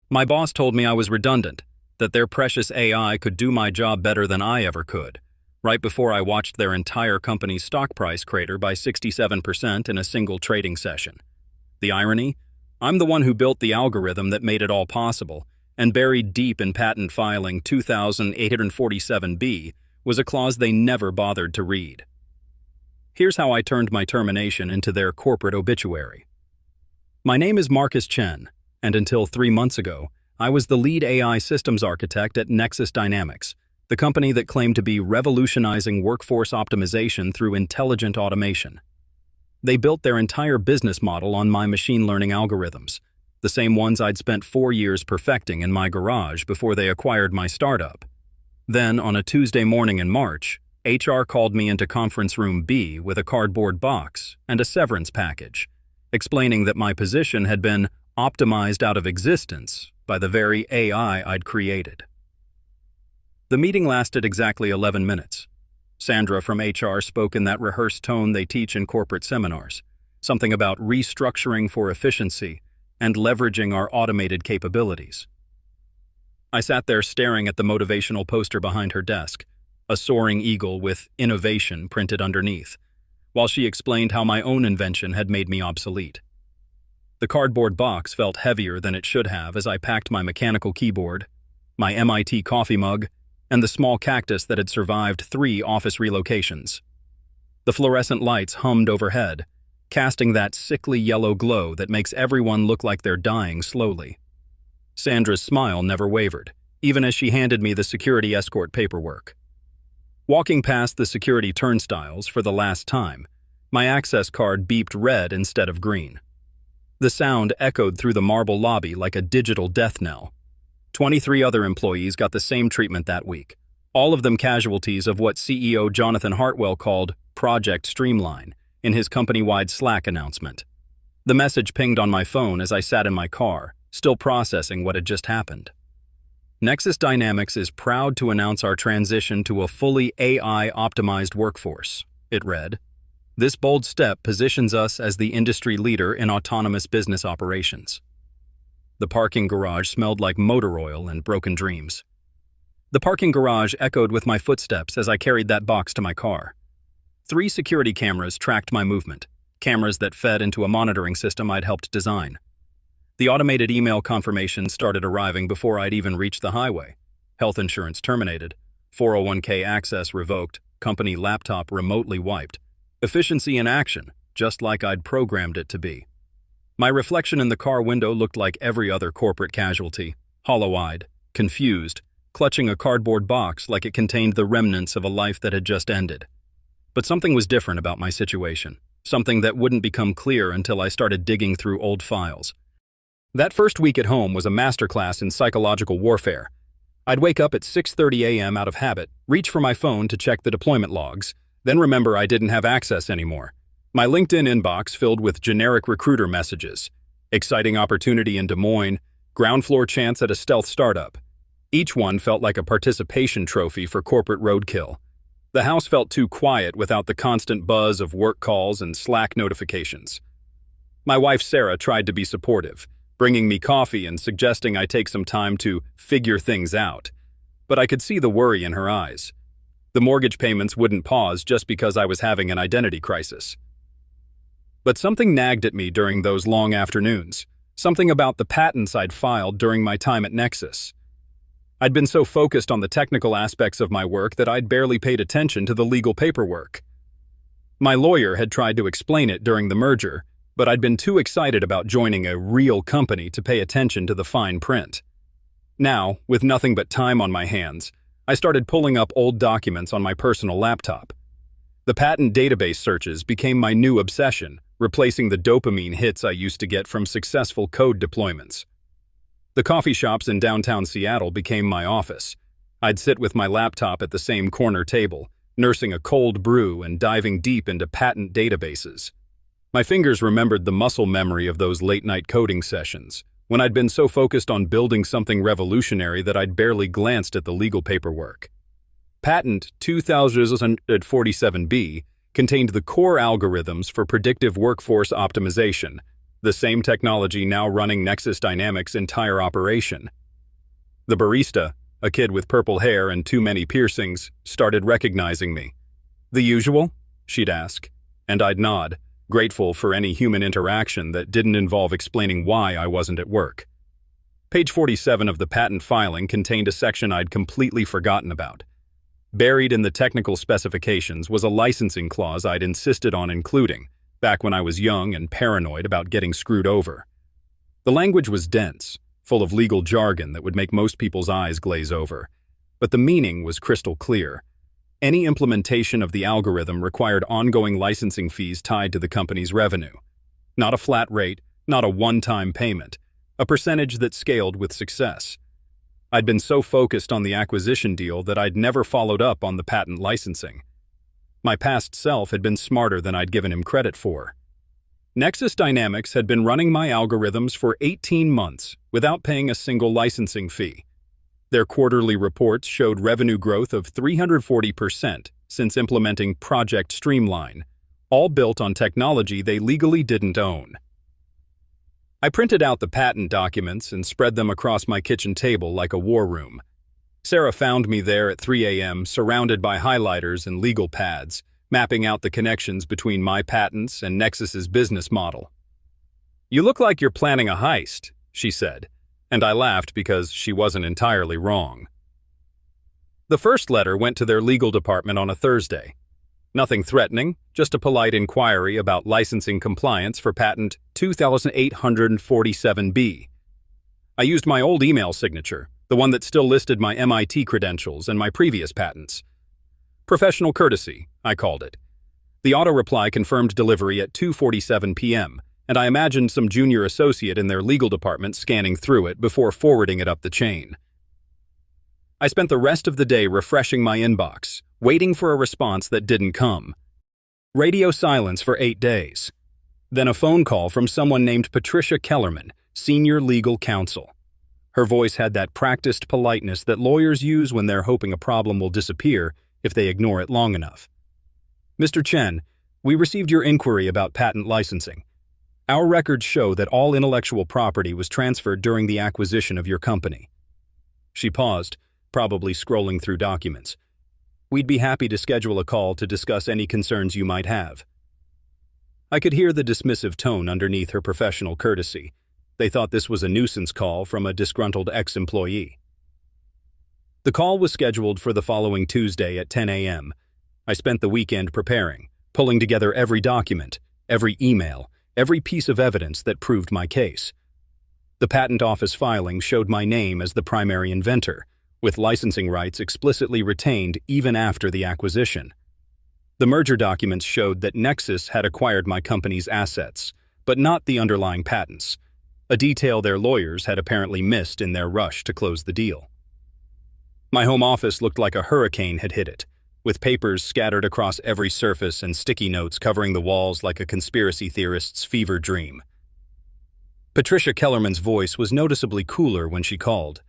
My boss told me I was redundant, that their precious AI could do my job better than I ever could, right before I watched their entire company's stock price crater by 67% in a single trading session. The irony? I'm the one who built the algorithm that made it all possible, and buried deep in patent filing 2847B was a clause they never bothered to read. Here's how I turned my termination into their corporate obituary. My name is Marcus Chen, and until 3 months ago, I was the lead AI systems architect at Nexus Dynamics, the company that claimed to be revolutionizing workforce optimization through intelligent automation. They built their entire business model on my machine learning algorithms, the same ones I'd spent 4 years perfecting in my garage before they acquired my startup. Then, on a Tuesday morning in March, HR called me into conference room B with a cardboard box and a severance package, explaining that my position had been optimized out of existence by the very AI I'd created. The meeting lasted exactly 11 minutes. Sandra from HR spoke in that rehearsed tone they teach in corporate seminars, something about restructuring for efficiency and leveraging our automated capabilities. I sat there staring at the motivational poster behind her desk, a soaring eagle with innovation printed underneath, while she explained how my own invention had made me obsolete. The cardboard box felt heavier than it should have as I packed my mechanical keyboard, my MIT coffee mug, and the small cactus that had survived 3 office relocations. The fluorescent lights hummed overhead, casting that sickly yellow glow that makes everyone look like they're dying slowly. Sandra's smile never wavered, even as she handed me the security escort paperwork. Walking past the security turnstiles for the last time, my access card beeped red instead of green. The sound echoed through the marble lobby like a digital death knell. 23 other employees got the same treatment that week, all of them casualties of what CEO Jonathan Hartwell called Project Streamline in his company-wide Slack announcement. The message pinged on my phone as I sat in my car, still processing what had just happened. Nexus Dynamics is proud to announce our transition to a fully AI-optimized workforce, it read. This bold step positions us as the industry leader in autonomous business operations. The parking garage smelled like motor oil and broken dreams. The parking garage echoed with my footsteps as I carried that box to my car. 3 security cameras tracked my movement, cameras that fed into a monitoring system I'd helped design. The automated email confirmations started arriving before I'd even reached the highway. Health insurance terminated, 401k access revoked, company laptop remotely wiped. Efficiency in action, just like I'd programmed it to be. My reflection in the car window looked like every other corporate casualty, hollow-eyed, confused, clutching a cardboard box like it contained the remnants of a life that had just ended. But something was different about my situation, something that wouldn't become clear until I started digging through old files. That first week at home was a masterclass in psychological warfare. I'd wake up at 6:30 a.m. out of habit, reach for my phone to check the deployment logs, then remember I didn't have access anymore. My LinkedIn inbox filled with generic recruiter messages. Exciting opportunity in Des Moines, ground floor chance at a stealth startup. Each one felt like a participation trophy for corporate roadkill. The house felt too quiet without the constant buzz of work calls and Slack notifications. My wife Sarah tried to be supportive, bringing me coffee and suggesting I take some time to figure things out. But I could see the worry in her eyes. The mortgage payments wouldn't pause just because I was having an identity crisis. But something nagged at me during those long afternoons, something about the patents I'd filed during my time at Nexus. I'd been so focused on the technical aspects of my work that I'd barely paid attention to the legal paperwork. My lawyer had tried to explain it during the merger, but I'd been too excited about joining a real company to pay attention to the fine print. Now, with nothing but time on my hands, I started pulling up old documents on my personal laptop. The patent database searches became my new obsession, replacing the dopamine hits I used to get from successful code deployments. The coffee shops in downtown Seattle became my office. I'd sit with my laptop at the same corner table, nursing a cold brew and diving deep into patent databases. My fingers remembered the muscle memory of those late-night coding sessions, when I'd been so focused on building something revolutionary that I'd barely glanced at the legal paperwork. Patent 2847B contained the core algorithms for predictive workforce optimization, the same technology now running Nexus Dynamics' entire operation. The barista, a kid with purple hair and too many piercings, started recognizing me. "The usual?" she'd ask, and I'd nod, grateful for any human interaction that didn't involve explaining why I wasn't at work. Page 47 of the patent filing contained a section I'd completely forgotten about. Buried in the technical specifications was a licensing clause I'd insisted on including, back when I was young and paranoid about getting screwed over. The language was dense, full of legal jargon that would make most people's eyes glaze over, but the meaning was crystal clear. Any implementation of the algorithm required ongoing licensing fees tied to the company's revenue. Not a flat rate, not a one-time payment, a percentage that scaled with success. I'd been so focused on the acquisition deal that I'd never followed up on the patent licensing. My past self had been smarter than I'd given him credit for. Nexus Dynamics had been running my algorithms for 18 months without paying a single licensing fee. Their quarterly reports showed revenue growth of 340% since implementing Project Streamline, all built on technology they legally didn't own. I printed out the patent documents and spread them across my kitchen table like a war room. Sarah found me there at 3 a.m., surrounded by highlighters and legal pads, mapping out the connections between my patents and Nexus's business model. "You look like you're planning a heist," she said, and I laughed because she wasn't entirely wrong. The first letter went to their legal department on a Thursday. Nothing threatening, just a polite inquiry about licensing compliance for patent 2847B. I used my old email signature, the one that still listed my MIT credentials and my previous patents. Professional courtesy, I called it. The auto-reply confirmed delivery at 2:47 p.m., and I imagined some junior associate in their legal department scanning through it before forwarding it up the chain. I spent the rest of the day refreshing my inbox, waiting for a response that didn't come. Radio silence for 8 days. Then a phone call from someone named Patricia Kellerman, senior legal counsel. Her voice had that practiced politeness that lawyers use when they're hoping a problem will disappear if they ignore it long enough. "Mr. Chen, we received your inquiry about patent licensing. Our records show that all intellectual property was transferred during the acquisition of your company." She paused, probably scrolling through documents. "We'd be happy to schedule a call to discuss any concerns you might have." I could hear the dismissive tone underneath her professional courtesy. They thought this was a nuisance call from a disgruntled ex-employee. The call was scheduled for the following Tuesday at 10 a.m. I spent the weekend preparing, pulling together every document, every email, every piece of evidence that proved my case. The patent office filing showed my name as the primary inventor, with licensing rights explicitly retained even after the acquisition. The merger documents showed that Nexus had acquired my company's assets, but not the underlying patents, a detail their lawyers had apparently missed in their rush to close the deal. My home office looked like a hurricane had hit it, with papers scattered across every surface and sticky notes covering the walls like a conspiracy theorist's fever dream. Patricia Kellerman's voice was noticeably cooler when she called.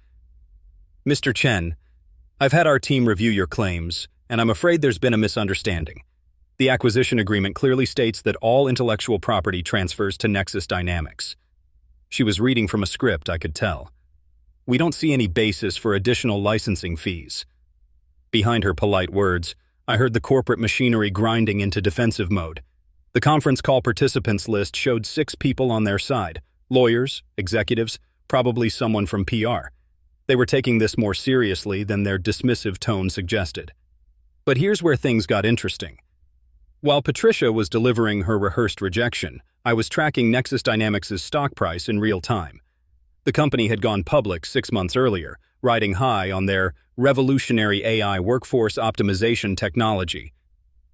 "Mr. Chen, I've had our team review your claims, and I'm afraid there's been a misunderstanding. The acquisition agreement clearly states that all intellectual property transfers to Nexus Dynamics." She was reading from a script, I could tell. "We don't see any basis for additional licensing fees." Behind her polite words, I heard the corporate machinery grinding into defensive mode. The conference call participants list showed 6 people on their side: lawyers, executives, probably someone from PR. They were taking this more seriously than their dismissive tone suggested. But here's where things got interesting. While Patricia was delivering her rehearsed rejection, I was tracking Nexus Dynamics' stock price in real time. The company had gone public 6 months earlier, riding high on their revolutionary AI workforce optimization technology.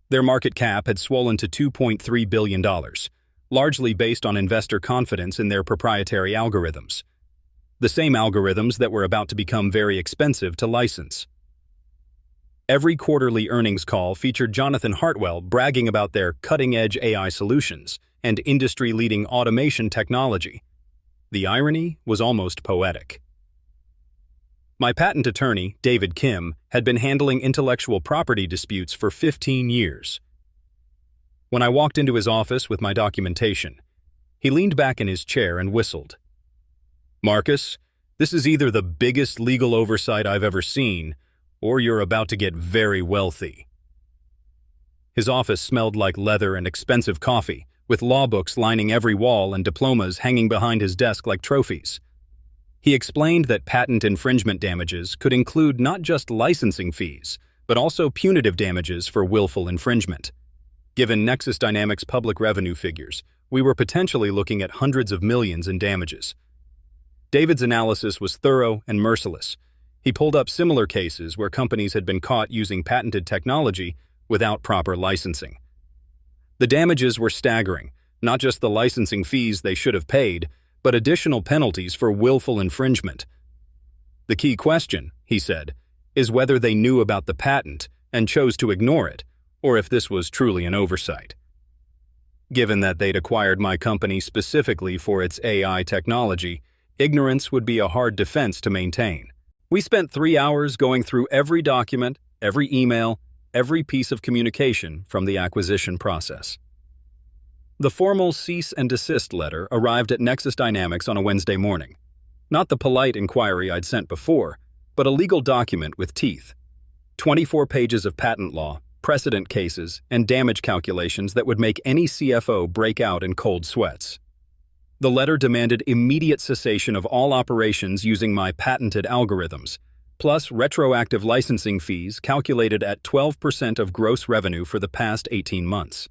Their market cap had swollen to $2.3 billion, largely based on investor confidence in their proprietary algorithms. The same algorithms that were about to become very expensive to license. Every quarterly earnings call featured Jonathan Hartwell bragging about their cutting-edge AI solutions and industry-leading automation technology. The irony was almost poetic. My patent attorney, David Kim, had been handling intellectual property disputes for 15 years. When I walked into his office with my documentation, He leaned back in his chair and whistled. "Marcus, this is either the biggest legal oversight I've ever seen, or you're about to get very wealthy." His office smelled like leather and expensive coffee, with law books lining every wall and diplomas hanging behind his desk like trophies. He explained that patent infringement damages could include not just licensing fees, but also punitive damages for willful infringement. Given Nexus Dynamics' public revenue figures, we were potentially looking at hundreds of millions in damages. David's analysis was thorough and merciless. He pulled up similar cases where companies had been caught using patented technology without proper licensing. The damages were staggering, not just the licensing fees they should have paid, but additional penalties for willful infringement. The key question, he said, is whether they knew about the patent and chose to ignore it, or if this was truly an oversight. Given that they'd acquired my company specifically for its AI technology, ignorance would be a hard defense to maintain. We spent 3 hours going through every document, every email, every piece of communication from the acquisition process. The formal cease and desist letter arrived at Nexus Dynamics on a Wednesday morning. Not the polite inquiry I'd sent before, but a legal document with teeth. 24 pages of patent law, precedent cases, and damage calculations that would make any CFO break out in cold sweats. The letter demanded immediate cessation of all operations using my patented algorithms, plus retroactive licensing fees calculated at 12% of gross revenue for the past 18 months.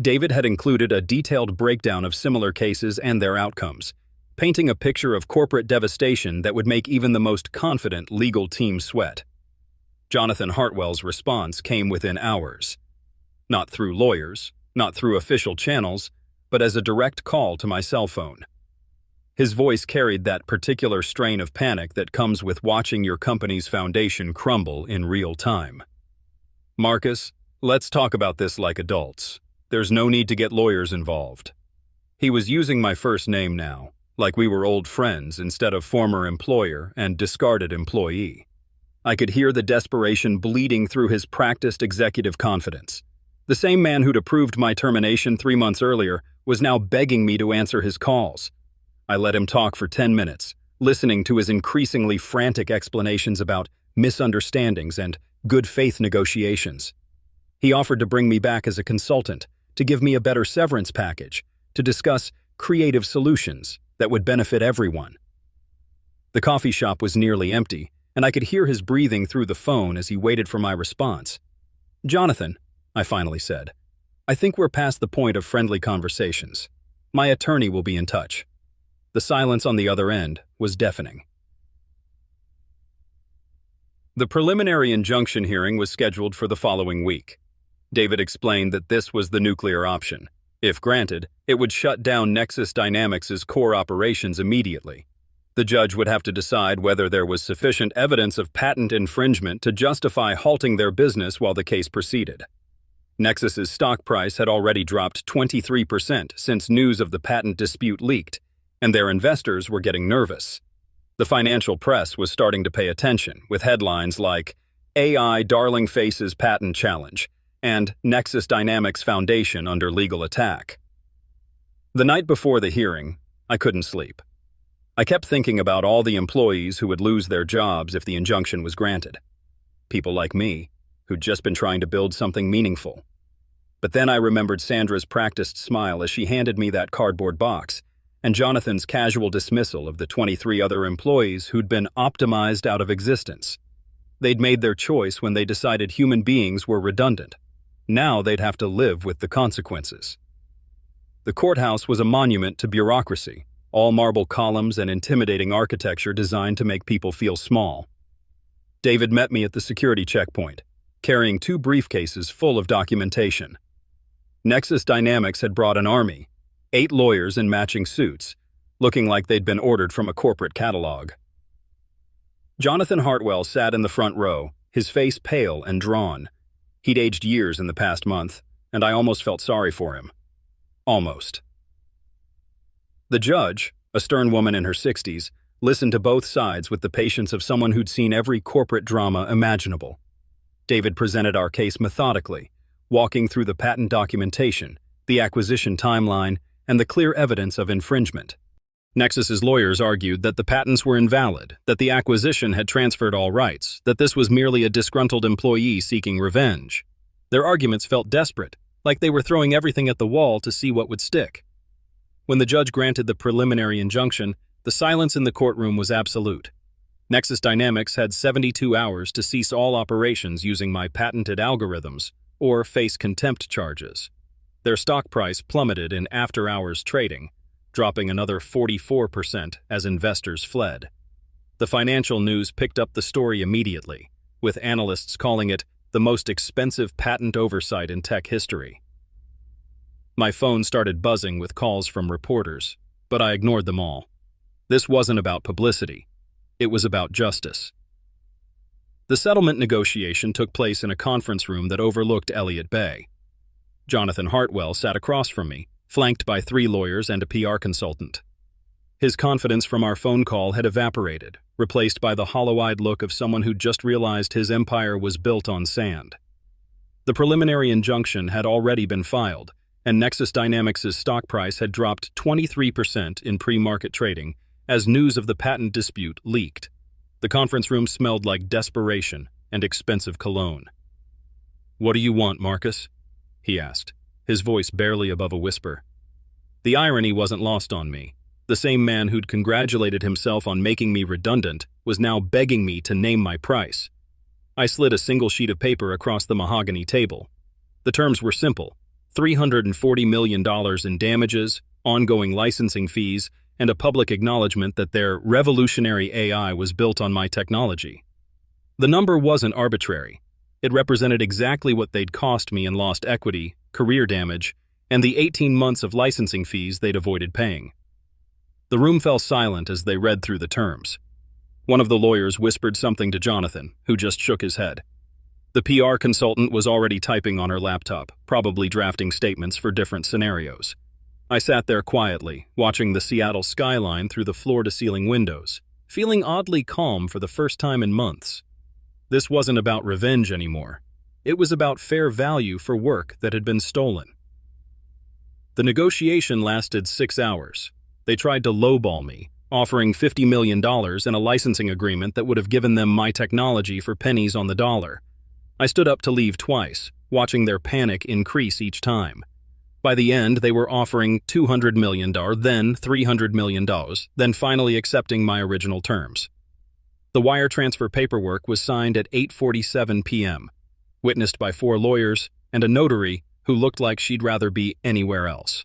David had included a detailed breakdown of similar cases and their outcomes, painting a picture of corporate devastation that would make even the most confident legal team sweat. Jonathan Hartwell's response came within hours. Not through lawyers, not through official channels, but as a direct call to my cell phone. His voice carried that particular strain of panic that comes with watching your company's foundation crumble in real time. "Marcus, let's talk about this like adults. There's no need to get lawyers involved." He was using my first name now, like we were old friends instead of former employer and discarded employee. I could hear the desperation bleeding through his practiced executive confidence. The same man who'd approved my termination 3 months earlier was now begging me to answer his calls. I let him talk for 10 minutes, listening to his increasingly frantic explanations about misunderstandings and good faith negotiations. He offered to bring me back as a consultant, to give me a better severance package, to discuss creative solutions that would benefit everyone. The coffee shop was nearly empty, and I could hear his breathing through the phone as he waited for my response. "Jonathan," I finally said, "I think we're past the point of friendly conversations. My attorney will be in touch." The silence on the other end was deafening. The preliminary injunction hearing was scheduled for the following week. David explained that this was the nuclear option. If granted, it would shut down Nexus Dynamics' core operations immediately. The judge would have to decide whether there was sufficient evidence of patent infringement to justify halting their business while the case proceeded. Nexus's stock price had already dropped 23% since news of the patent dispute leaked, and their investors were getting nervous. The financial press was starting to pay attention, with headlines like "AI Darling Faces Patent Challenge" and "Nexus Dynamics Foundation Under Legal Attack." The night before the hearing, I couldn't sleep. I kept thinking about all the employees who would lose their jobs if the injunction was granted. People like me, who'd just been trying to build something meaningful. But then I remembered Sandra's practiced smile as she handed me that cardboard box, and Jonathan's casual dismissal of the 23 other employees who'd been optimized out of existence. They'd made their choice when they decided human beings were redundant. Now they'd have to live with the consequences. The courthouse was a monument to bureaucracy, all marble columns and intimidating architecture designed to make people feel small. David met me at the security checkpoint, carrying 2 briefcases full of documentation. Nexus Dynamics had brought an army, 8 lawyers in matching suits, looking like they'd been ordered from a corporate catalog. Jonathan Hartwell sat in the front row, his face pale and drawn. He'd aged years in the past month, and I almost felt sorry for him. Almost. The judge, a stern woman in her 60s, listened to both sides with the patience of someone who'd seen every corporate drama imaginable. David presented our case methodically, walking through the patent documentation, the acquisition timeline, and the clear evidence of infringement. Nexus's lawyers argued that the patents were invalid, that the acquisition had transferred all rights, that this was merely a disgruntled employee seeking revenge. Their arguments felt desperate, like they were throwing everything at the wall to see what would stick. When the judge granted the preliminary injunction, the silence in the courtroom was absolute. Nexus Dynamics had 72 hours to cease all operations using my patented algorithms, or face contempt charges. Their stock price plummeted in after-hours trading, dropping another 44% as investors fled. The financial news picked up the story immediately, with analysts calling it the most expensive patent oversight in tech history. My phone started buzzing with calls from reporters, but I ignored them all. This wasn't about publicity. It was about justice. The settlement negotiation took place in a conference room that overlooked Elliott Bay. Jonathan Hartwell sat across from me, flanked by 3 lawyers and a PR consultant. His confidence from our phone call had evaporated, replaced by the hollow-eyed look of someone who just realized his empire was built on sand. The preliminary injunction had already been filed, and Nexus Dynamics' stock price had dropped 23% in pre-market trading as news of the patent dispute leaked. The conference room smelled like desperation and expensive cologne. "What do you want, Marcus?" he asked, his voice barely above a whisper. The irony wasn't lost on me. The same man who'd congratulated himself on making me redundant was now begging me to name my price. I slid a single sheet of paper across the mahogany table. The terms were simple: $340 million in damages, ongoing licensing fees, and a public acknowledgement that their revolutionary AI was built on my technology. The number wasn't arbitrary. It represented exactly what they'd cost me in lost equity, career damage, and the 18 months of licensing fees they'd avoided paying. The room fell silent as they read through the terms. One of the lawyers whispered something to Jonathan, who just shook his head. The PR consultant was already typing on her laptop, probably drafting statements for different scenarios. I sat there quietly, watching the Seattle skyline through the floor-to-ceiling windows, feeling oddly calm for the first time in months. This wasn't about revenge anymore. It was about fair value for work that had been stolen. The negotiation lasted 6 hours. They tried to lowball me, offering $50 million and a licensing agreement that would have given them my technology for pennies on the dollar. I stood up to leave twice, watching their panic increase each time. By the end, they were offering $200 million, then $300 million, then finally accepting my original terms. The wire transfer paperwork was signed at 8:47 p.m., witnessed by 4 lawyers and a notary who looked like she'd rather be anywhere else.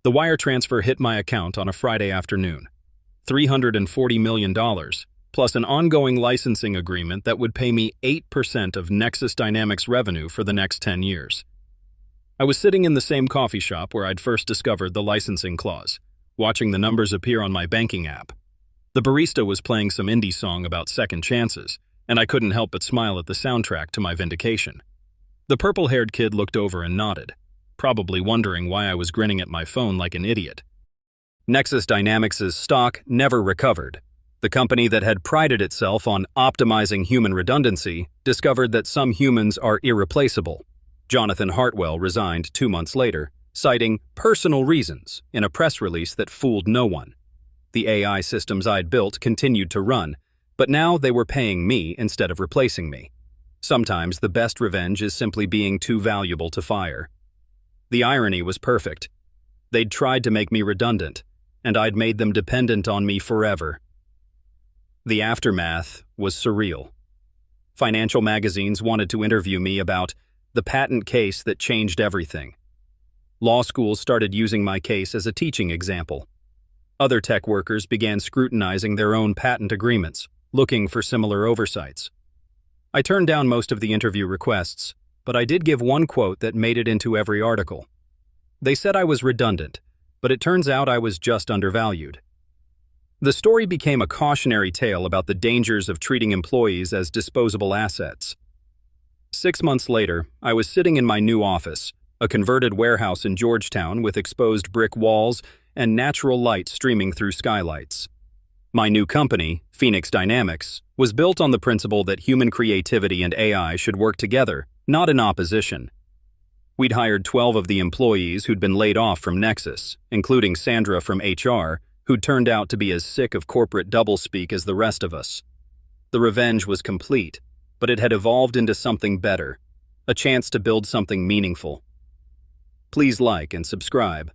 The wire transfer hit my account on a Friday afternoon. $340 million, plus an ongoing licensing agreement that would pay me 8% of Nexus Dynamics revenue for the next 10 years. I was sitting in the same coffee shop where I'd first discovered the licensing clause, watching the numbers appear on my banking app. The barista was playing some indie song about second chances, and I couldn't help but smile at the soundtrack to my vindication. The purple-haired kid looked over and nodded, probably wondering why I was grinning at my phone like an idiot. Nexus Dynamics' stock never recovered. The company that had prided itself on optimizing human redundancy discovered that some humans are irreplaceable. Jonathan Hartwell resigned 2 months later, citing personal reasons in a press release that fooled no one. The AI systems I'd built continued to run, but now they were paying me instead of replacing me. Sometimes the best revenge is simply being too valuable to fire. The irony was perfect. They'd tried to make me redundant, and I'd made them dependent on me forever. The aftermath was surreal. Financial magazines wanted to interview me about the patent case that changed everything. Law schools started using my case as a teaching example. Other tech workers began scrutinizing their own patent agreements, looking for similar oversights. I turned down most of the interview requests, but I did give one quote that made it into every article. They said I was redundant, but it turns out I was just undervalued. The story became a cautionary tale about the dangers of treating employees as disposable assets. 6 months later, I was sitting in my new office, a converted warehouse in Georgetown with exposed brick walls and natural light streaming through skylights. My new company, Phoenix Dynamics, was built on the principle that human creativity and AI should work together, not in opposition. We'd hired 12 of the employees who'd been laid off from Nexus, including Sandra from HR, who'd turned out to be as sick of corporate doublespeak as the rest of us. The revenge was complete, but it had evolved into something better, a chance to build something meaningful. Please like and subscribe.